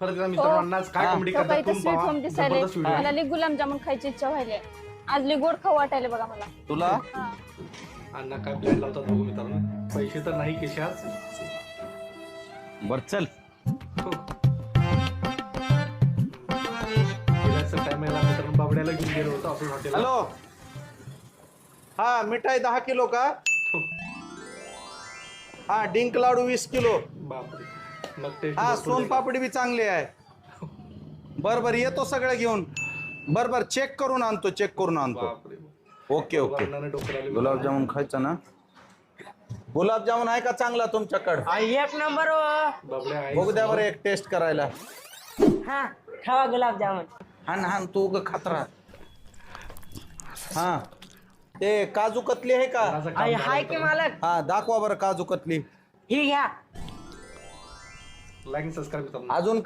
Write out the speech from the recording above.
परत एकदा मित्रांनो आज काय कॉमेडी करतात तुम्ही स्वीट पहा. होम दिसायले जबरदस्त व्हिडिओ मला लई गुलाबजामुन खायची इच्छा व्हायली आज लई गोड खाऊ वाटायले बघा मला तुला हा. अण्णा काय प्लॅन लावतात बघू मित्रांनो. पैसे तर नाही केशात. बर चल. गेल्याचं टायमाला मित्रांनो बाबड्याला घेऊन गेलो होतो आपण हॉटेल. हॅलो. हा मिठाई 10 किलो का? हा डिंक लाडू 20 किलो. बापरे. मग टेस्ट हा सोनपापडी बी चांगली आहे. बर बर येतो सगळं घेऊन. बर बर चेक करून आणतो बापरे. Okay okay. वर्णाने डोकं आले. गुलाबजामुन खायचं ना? गुलाबजामुन आहे का चांगला तुमच्याकडं? एक नंबर बाबड्या आहे. बघू द्या बरं एक टेस्ट करायला. हा खावा गुलाबजामुन. हान हान तू उग खात राहा. हा ते काजू कतली आहे का? माझं काम झालं हाय की मालक हा दाखवा बरं काजू कतली. ही घ्या. लाईक सबस्क्राईब मित्रांनो. अजून